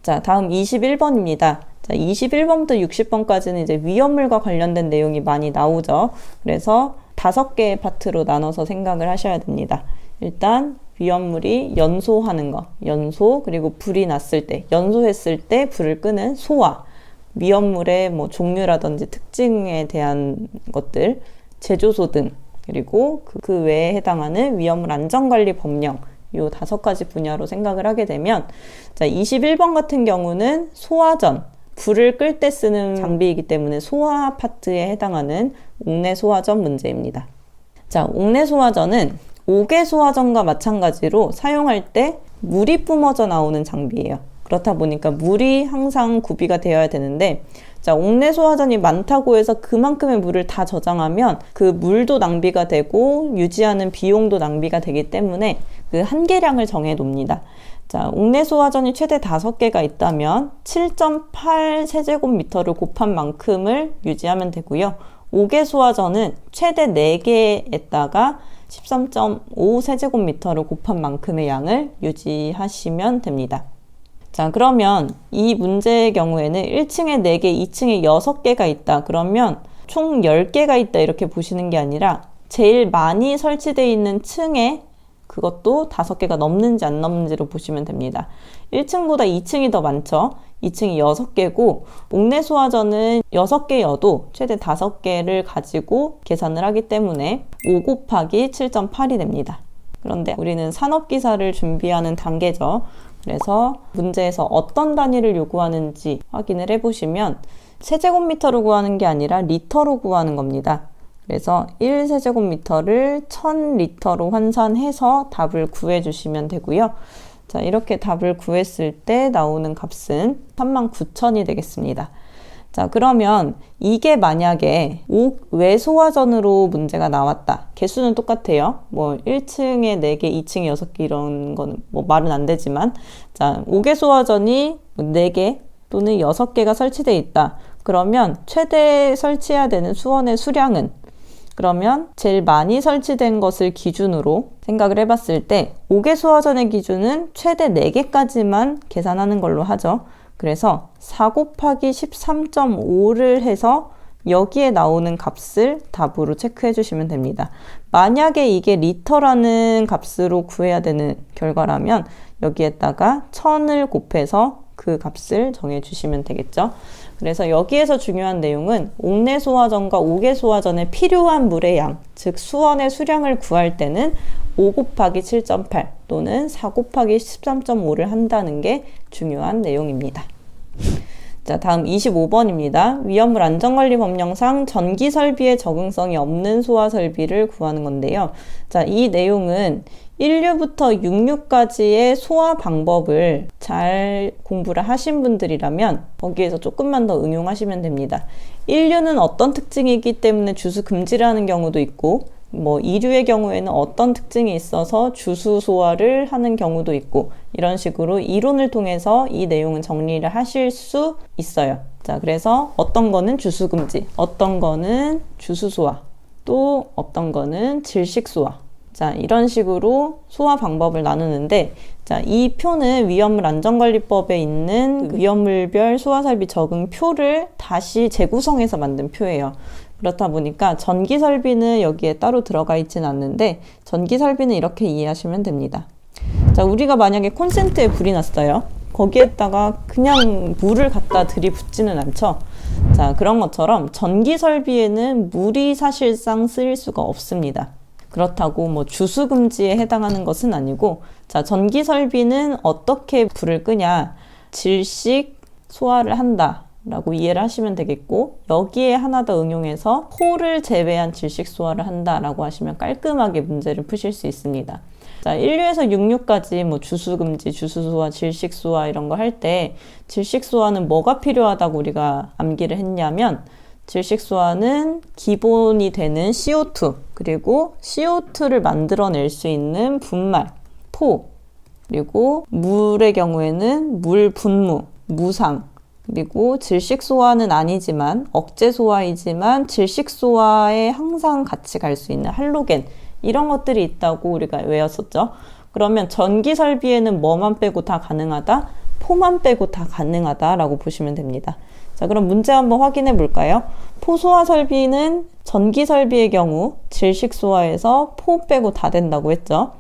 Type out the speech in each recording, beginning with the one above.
자, 다음 21번입니다. 자, 21번부터 60번까지는 이제 위험물과 관련된 내용이 많이 나오죠. 그래서 5개의 파트로 나눠서 생각을 하셔야 됩니다. 일단 위험물이 연소하는 거, 연소, 그리고 불이 났을 때, 연소했을 때 불을 끄는 소화, 위험물의 뭐 종류라든지 특징에 대한 것들, 제조소 등, 그리고 그 외에 해당하는 위험물 안전관리 법령, 요 5가지 분야로 생각을 하게 되면, 자, 21번 같은 경우는 소화전, 불을 끌 때 쓰는 장비이기 때문에 소화 파트에 해당하는 옥내 소화전 문제입니다. 자, 옥내 소화전은 옥외 소화전과 마찬가지로 사용할 때 물이 뿜어져 나오는 장비예요. 그렇다 보니까 물이 항상 구비가 되어야 되는데, 자, 옥내 소화전이 많다고 해서 그만큼의 물을 다 저장하면 그 물도 낭비가 되고 유지하는 비용도 낭비가 되기 때문에 그 한계량을 정해 놓습니다. 자, 옥내 소화전이 최대 5개가 있다면 7.8 세제곱미터를 곱한 만큼을 유지하면 되고요. 옥외 소화전은 최대 4개에다가 13.5 세제곱미터를 곱한 만큼의 양을 유지하시면 됩니다. 자, 그러면 이 문제의 경우에는 1층에 4개, 2층에 6개가 있다. 그러면 총 10개가 있다. 이렇게 보시는 게 아니라 제일 많이 설치되어 있는 층에 그것도 5개가 넘는지 안 넘는지로 보시면 됩니다. 1층보다 2층이 더 많죠. 2층이 6개고 옥내 소화전은 6개여도 최대 5개를 가지고 계산을 하기 때문에 5 곱하기 7.8이 됩니다. 그런데 우리는 산업기사를 준비하는 단계죠. 그래서 문제에서 어떤 단위를 요구하는지 확인을 해보시면 세제곱미터로 구하는 게 아니라 리터로 구하는 겁니다. 그래서 1세제곱미터를 1000리터로 환산해서 답을 구해주시면 되고요. 자, 이렇게 답을 구했을 때 나오는 값은 39,000이 되겠습니다. 자, 그러면 이게 만약에 옥외 소화전으로 문제가 나왔다. 개수는 똑같아요. 뭐 1층에 4개, 2층에 6개 이런 거는 뭐 말은 안 되지만, 자, 옥외 소화전이 4개 또는 6개가 설치되어 있다. 그러면 최대 설치해야 되는 수원의 수량은, 그러면 제일 많이 설치된 것을 기준으로 생각을 해봤을 때 옥외 소화전의 기준은 최대 4개까지만 계산하는 걸로 하죠. 그래서 4 곱하기 13.5를 해서 여기에 나오는 값을 답으로 체크해 주시면 됩니다. 만약에 이게 리터라는 값으로 구해야 되는 결과라면 여기에다가 1000을 곱해서 그 값을 정해 주시면 되겠죠. 그래서 여기에서 중요한 내용은 옥내 소화전과 옥외 소화전에 필요한 물의 양, 즉 수원의 수량을 구할 때는 5 곱하기 7.8 또는 4 곱하기 13.5를 한다는 게 중요한 내용입니다. 자, 다음 25번입니다. 위험물 안전관리 법령상 전기 설비에 적응성이 없는 소화 설비를 구하는 건데요. 자, 이 내용은 1류부터 6류까지의 소화 방법을 잘 공부를 하신 분들이라면 거기에서 조금만 더 응용하시면 됩니다. 1류는 어떤 특징이기 때문에 주수 금지를 하는 경우도 있고, 뭐 2류의 경우에는 어떤 특징이 있어서 주수 소화를 하는 경우도 있고, 이런 식으로 이론을 통해서 이 내용은 정리를 하실 수 있어요. 자, 그래서 어떤 거는 주수 금지, 어떤 거는 주수 소화, 또 어떤 거는 질식 소화. 자, 이런 식으로 소화 방법을 나누는데, 자, 이 표는 위험물 안전관리법에 있는 위험물별 소화설비 적응 표를 다시 재구성해서 만든 표예요. 그렇다 보니까 전기 설비는 여기에 따로 들어가 있지는 않는데 전기 설비는 이렇게 이해하시면 됩니다. 자, 우리가 만약에 콘센트에 불이 났어요. 거기에다가 그냥 물을 갖다 들이붓지는 않죠. 자, 그런 것처럼 전기 설비에는 물이 사실상 쓰일 수가 없습니다. 그렇다고 뭐 주수 금지에 해당하는 것은 아니고, 자, 전기 설비는 어떻게 불을 끄냐, 질식 소화를 한다 라고 이해를 하시면 되겠고, 여기에 하나 더 응용해서 코를 제외한 질식 소화를 한다 라고 하시면 깔끔하게 문제를 푸실 수 있습니다. 자, 1류에서 6류까지 뭐 주수 금지, 주수 소화, 질식 소화 이런 거 할 때 질식 소화는 뭐가 필요하다고 우리가 암기를 했냐면, 질식 소화는 기본이 되는 CO2, 그리고 CO2를 만들어낼 수 있는 분말, 포, 그리고 물의 경우에는 물 분무, 무상, 그리고 질식 소화는 아니지만 억제 소화이지만 질식 소화에 항상 같이 갈 수 있는 할로겐, 이런 것들이 있다고 우리가 외웠었죠. 그러면 전기 설비에는 뭐만 빼고 다 가능하다? 포만 빼고 다 가능하다라고 보시면 됩니다. 자, 그럼 문제 한번 확인해 볼까요? 포소화 설비는 전기 설비의 경우 질식 소화에서 포 빼고 다 된다고 했죠.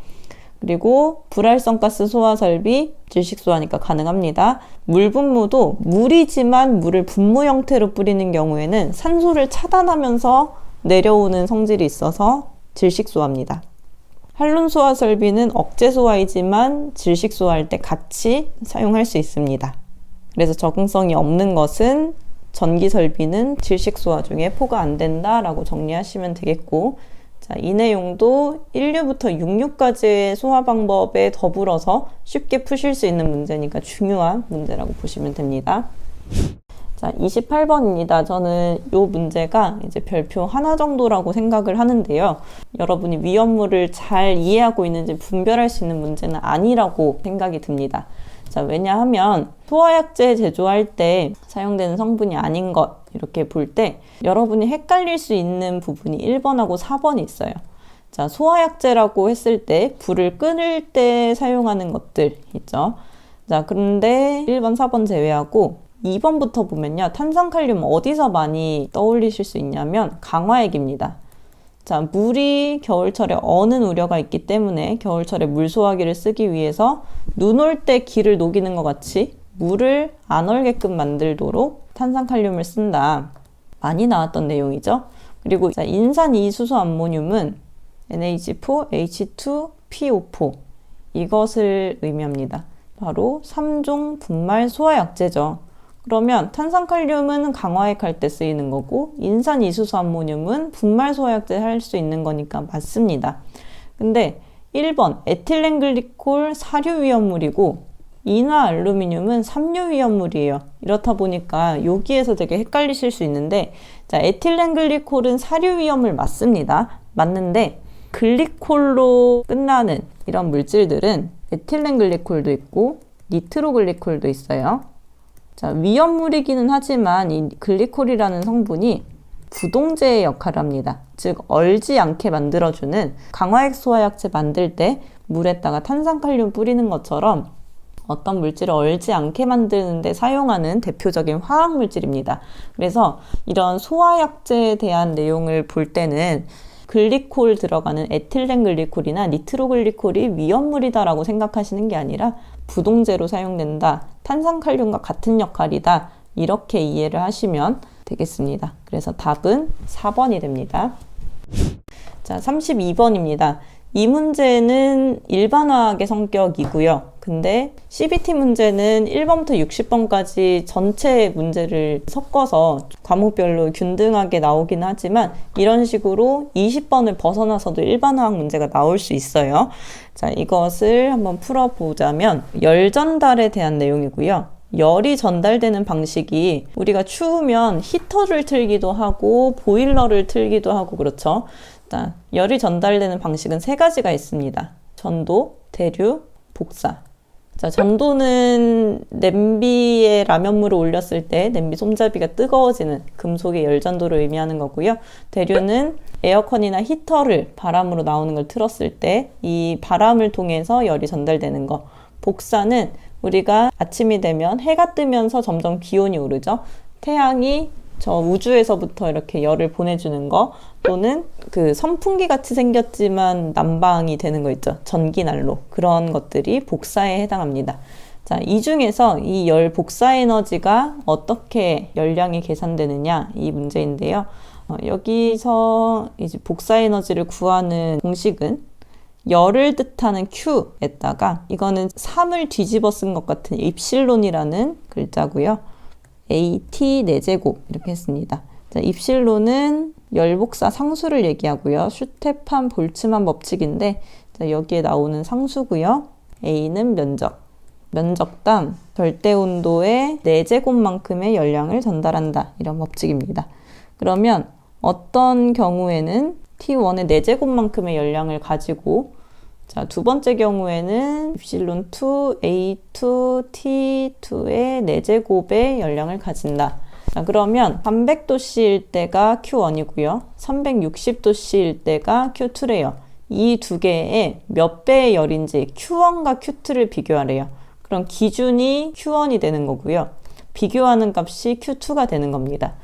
그리고 불활성가스 소화 설비 질식 소화니까 가능합니다. 물 분무도 물이지만 물을 분무 형태로 뿌리는 경우에는 산소를 차단하면서 내려오는 성질이 있어서 질식 소화입니다. 한론 소화 설비는 억제 소화이지만 질식 소화할 때 같이 사용할 수 있습니다. 그래서 적응성이 없는 것은 전기 설비는 질식 소화 중에 포가 안 된다라고 정리하시면 되겠고, 자, 이 내용도 1류부터 6류까지의 소화 방법에 더불어서 쉽게 푸실 수 있는 문제니까 중요한 문제라고 보시면 됩니다. 자, 28번입니다. 저는 이 문제가 이제 별표 하나 정도라고 생각을 하는데요. 여러분이 위험물을 잘 이해하고 있는지 분별할 수 있는 문제는 아니라고 생각이 듭니다. 자, 왜냐하면 소화약제 제조할 때 사용되는 성분이 아닌 것 이렇게 볼 때 여러분이 헷갈릴 수 있는 부분이 1번하고 4번이 있어요. 자, 소화약제라고 했을 때 불을 끊을 때 사용하는 것들 있죠. 자, 그런데 1번, 4번 제외하고 2번부터 보면요. 탄산칼륨 어디서 많이 떠올리실 수 있냐면 강화액입니다. 자, 물이 겨울철에 어는 우려가 있기 때문에 겨울철에 물 소화기를 쓰기 위해서 눈 올 때 기를 녹이는 것 같이 물을 안 얼게끔 만들도록 탄산칼륨을 쓴다. 많이 나왔던 내용이죠. 그리고 자, 인산 이수소암모늄은 NH4, 이것을 의미합니다. 바로 3종 분말 소화약제죠. 그러면 탄산칼륨은 강화액 할 때 쓰이는 거고 인산 이수소암모늄은 분말 소화약제 할 수 있는 거니까 맞습니다. 근데 1번 에틸렌글리콜 사류 위험물이고 이나 알루미늄은 삼류 위험물이에요. 이렇다 보니까 여기에서 되게 헷갈리실 수 있는데, 자, 에틸렌글리콜은 사류 위험물 맞습니다. 맞는데 글리콜로 끝나는 이런 물질들은 에틸렌글리콜도 있고 니트로글리콜도 있어요. 자, 위험물이기는 하지만 이 글리콜이라는 성분이 부동제의 역할을 합니다. 즉 얼지 않게 만들어주는 강화액 소화약제 만들 때 물에다가 탄산칼륨 뿌리는 것처럼 어떤 물질을 얼지 않게 만드는 데 사용하는 대표적인 화학물질입니다. 그래서 이런 소화약제에 대한 내용을 볼 때는 글리콜 들어가는 에틸렌글리콜이나 니트로글리콜이 위험물이다라고 생각하시는 게 아니라 부동제로 사용된다, 탄산칼륨과 같은 역할이다, 이렇게 이해를 하시면 되겠습니다. 그래서 답은 4번이 됩니다. 자, 32번입니다. 이 문제는 일반화학의 성격이고요. 근데 CBT 문제는 1번부터 60번까지 전체 문제를 섞어서 과목별로 균등하게 나오긴 하지만 이런 식으로 20번을 벗어나서도 일반화학 문제가 나올 수 있어요. 자, 이것을 한번 풀어보자면 열 전달에 대한 내용이고요. 열이 전달되는 방식이 우리가 추우면 히터를 틀기도 하고 보일러를 틀기도 하고 그렇죠. 자, 열이 전달되는 방식은 세 가지가 있습니다. 전도, 대류, 복사. 자, 전도는 냄비에 라면물을 올렸을 때 냄비 손잡이가 뜨거워지는 금속의 열전도를 의미하는 거고요. 대류는 에어컨이나 히터를 바람으로 나오는 걸 틀었을 때 이 바람을 통해서 열이 전달되는 거. 복사는 우리가 아침이 되면 해가 뜨면서 점점 기온이 오르죠. 태양이 저 우주에서부터 이렇게 열을 보내주는 거, 또는 그 선풍기 같이 생겼지만 난방이 되는 거 있죠. 전기난로. 그런 것들이 복사에 해당합니다. 자, 이 중에서 이 열 복사 에너지가 어떻게 열량이 계산되느냐, 이 문제인데요. 여기서 이제 복사 에너지를 구하는 공식은 열을 뜻하는 Q에다가 이거는 3을 뒤집어 쓴 것 같은 입실론이라는 글자고요. AT 4제곱 이렇게 했습니다. 자, 입실론은 열복사 상수를 얘기하고요. 슈테판 볼츠만 법칙인데, 자, 여기에 나오는 상수고요. A는 면적. 면적당 절대 온도의 4제곱만큼의 열량을 전달한다. 이런 법칙입니다. 그러면 어떤 경우에는 T1의 4제곱만큼의 열량을 가지고, 자, 두 번째 경우에는 입실론 2, A2, T2의 4제곱의 열량을 가진다. 자, 그러면 300도씨일 때가 Q1이고요. 360도씨일 때가 Q2래요. 이 두 개의 몇 배의 열인지 Q1과 Q2를 비교하래요. 그럼 기준이 Q1이 되는 거고요. 비교하는 값이 Q2가 되는 겁니다.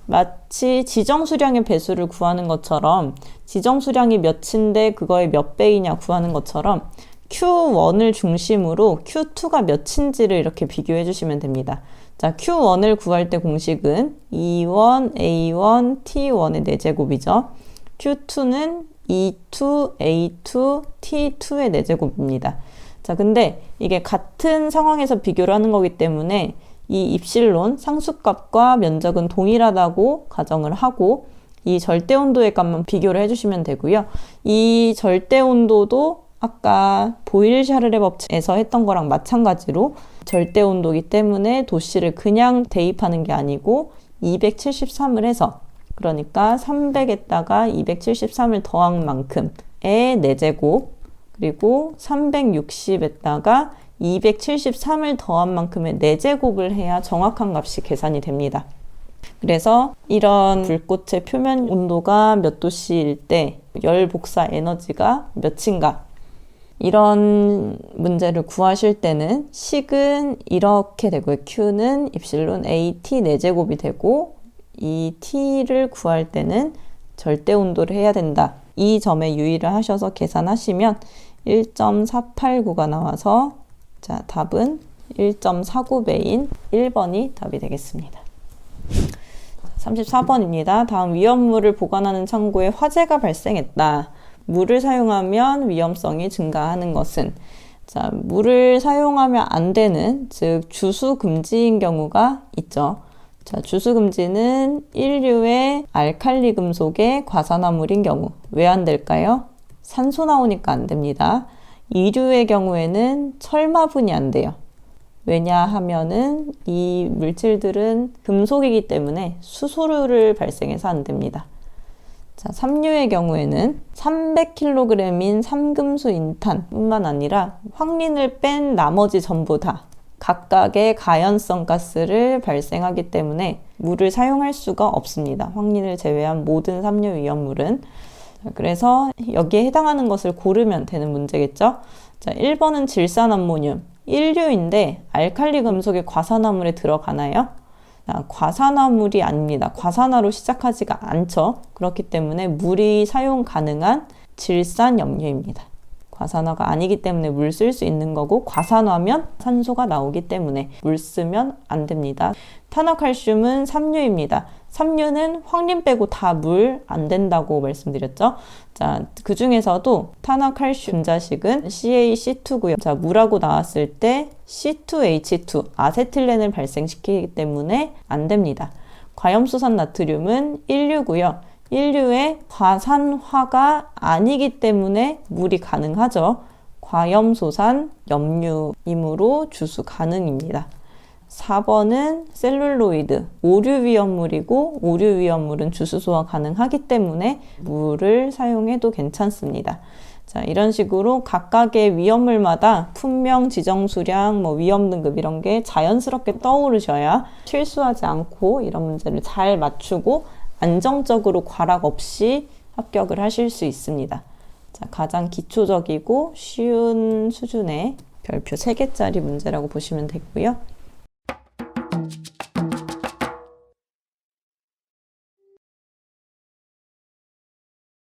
마치 지정수량의 배수를 구하는 것처럼 지정수량이 몇인데 그거의 몇 배이냐 구하는 것처럼 Q1을 중심으로 Q2가 몇인지를 이렇게 비교해 주시면 됩니다. 자, Q1을 구할 때 공식은 E1, A1, T1의 4제곱이죠. Q2는 E2, A2, T2의 4제곱입니다. 자, 근데 이게 같은 상황에서 비교를 하는 거기 때문에 이 입실론 상수값과 면적은 동일하다고 가정을 하고 이 절대온도의 값만 비교를 해주시면 되고요. 이 절대온도도 아까 보일-샤를의 법칙에서 했던 거랑 마찬가지로 절대온도이기 때문에 도씨를 그냥 대입하는 게 아니고 273을 해서 그러니까 300에다가 273을 더한 만큼의 4제곱 그리고 360에다가 273을 더한 만큼의 4제곱을 해야 정확한 값이 계산이 됩니다. 그래서 이런 불꽃의 표면 온도가 몇 도씨일 때 열 복사 에너지가 몇인가 이런 문제를 구하실 때는 식은 이렇게 되고요. Q는 입실론 AT 4제곱이 되고 이 T를 구할 때는 절대 온도를 해야 된다. 이 점에 유의를 하셔서 계산하시면 1.489가 나와서 자, 답은 1.49배인 1번이 답이 되겠습니다. 34번입니다. 다음 위험물을 보관하는 창고에 화재가 발생했다. 물을 사용하면 위험성이 증가하는 것은 자, 물을 사용하면 안 되는 즉 주수 금지인 경우가 있죠. 자, 주수 금지는 1류의 알칼리 금속의 과산화물인 경우 왜 안 될까요? 산소 나오니까 안 됩니다. 2류의 경우에는 철마분이 안 돼요. 왜냐하면은 이 물질들은 금속이기 때문에 수소를 발생해서 안 됩니다. 자, 3류의 경우에는 300kg인 삼금수 인탄 뿐만 아니라 황린을 뺀 나머지 전부 다 각각의 가연성 가스를 발생하기 때문에 물을 사용할 수가 없습니다. 황린을 제외한 모든 3류 위험물은. 그래서 여기에 해당하는 것을 고르면 되는 문제겠죠. 자, 1번은 질산암모늄 1류인데 알칼리 금속의 과산화물에 들어가나요? 과산화물이 아닙니다. 과산화로 시작하지가 않죠. 그렇기 때문에 물이 사용 가능한 질산염료입니다. 과산화가 아니기 때문에 물 쓸 수 있는 거고 과산화면 산소가 나오기 때문에 물 쓰면 안 됩니다. 탄화칼슘은 3류입니다. 3류는 황린 빼고 다 물 안 된다고 말씀드렸죠. 자, 그 중에서도 탄화칼슘 분자식은 CaC2고요. 자, 물하고 나왔을 때 C2H2 아세틸렌을 발생시키기 때문에 안 됩니다. 과염수산 나트륨은 1류고요. 1류의 과산화가 아니기 때문에 물이 가능하죠. 과염소산 염류이므로 주수 가능입니다. 4번은 셀룰로이드, 오류 위험물이고 오류 위험물은 주수 소화 가능하기 때문에 물을 사용해도 괜찮습니다. 자, 이런 식으로 각각의 위험물마다 품명, 지정수량, 위험 등급 이런 게 자연스럽게 떠오르셔야 실수하지 않고 이런 문제를 잘 맞추고 안정적으로 과락 없이 합격을 하실 수 있습니다. 자, 가장 기초적이고 쉬운 수준의 별표 3개짜리 문제라고 보시면 되고요.